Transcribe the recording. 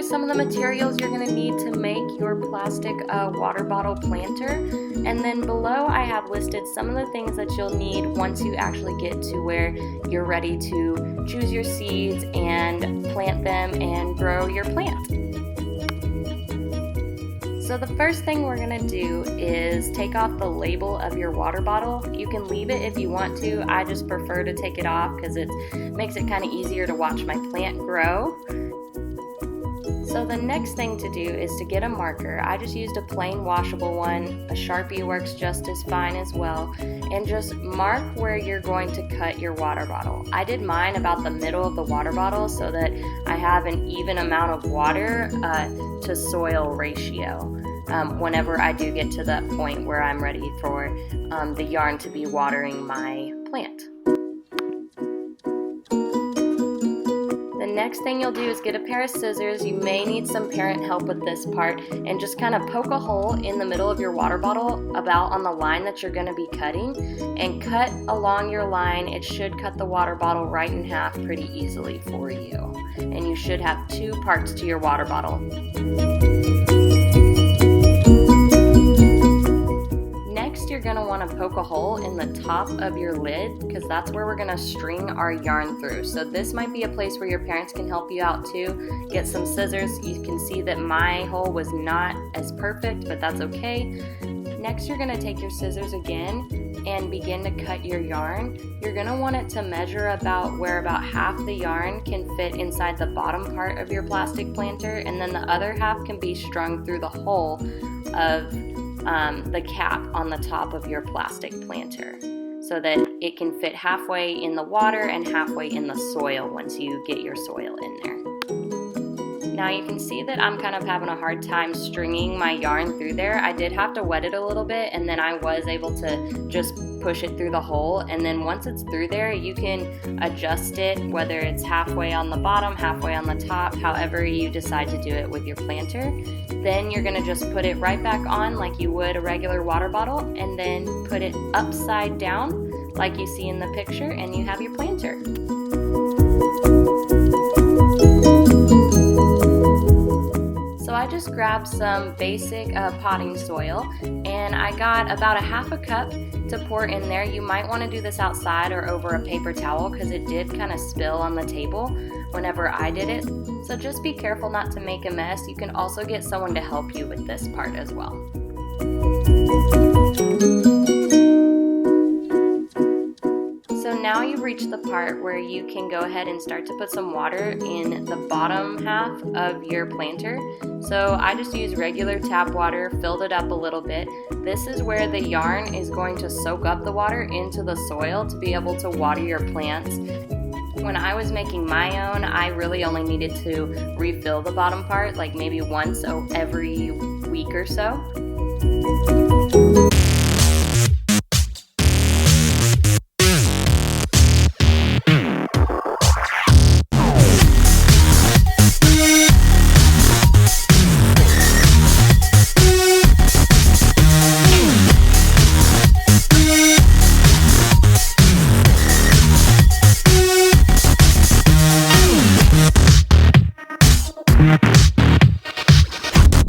some of the materials you're going to need to make your plastic water bottle planter. And then below I have listed some of the things that you'll need once you actually get to where you're ready to choose your seeds and plant them and grow your plant. So the first thing we're going to do is take off the label of your water bottle. You can leave it if you want to. I just prefer to take it off because it makes it kind of easier to watch my plant grow. So the next thing to do is to get a marker. I just used a plain washable one. A Sharpie works just as fine as well. And just mark where you're going to cut your water bottle. I did mine about the middle of the water bottle so that I have an even amount of water to soil ratio whenever I do get to that point where I'm ready for the yarn to be watering my plant. The next thing you'll do is get a pair of scissors. You may need some parent help with this part, and just kind of poke a hole in the middle of your water bottle about on the line that you're going to be cutting, and cut along your line. It should cut the water bottle right in half pretty easily for you, and you should have 2 parts to your water bottle. You're going to want to poke a hole in the top of your lid because that's where we're going to string our yarn through. So this might be a place where your parents can help you out too. Get some scissors. You can see that my hole was not as perfect, but that's okay. Next, you're going to take your scissors again and begin to cut your yarn. You're going to want it to measure about where about half the yarn can fit inside the bottom part of your plastic planter, and then the other half can be strung through the hole of the cap on the top of your plastic planter so that it can fit halfway in the water and halfway in the soil once you get your soil in there. Now you can see that I'm kind of having a hard time stringing my yarn through there. I did have to wet it a little bit, and then I was able to just push it through the hole, and then once it's through there you can adjust it, whether it's halfway on the bottom, halfway on the top, however you decide to do it with your planter. Then you're going to just put it right back on like you would a regular water bottle, and then put it upside down like you see in the picture, and you have your planter. So I just grabbed some basic potting soil, and I got about a half a cup to pour in there. You might want to do this outside or over a paper towel because it did kind of spill on the table whenever I did it. So just be careful not to make a mess. You can also get someone to help you with this part as well. So now you've reached the part where you can go ahead and start to put some water in the bottom half of your planter. So I just used regular tap water, filled it up a little bit. This is where the yarn is going to soak up the water into the soil to be able to water your plants. When I was making my own, I really only needed to refill the bottom part, like maybe once every week or so.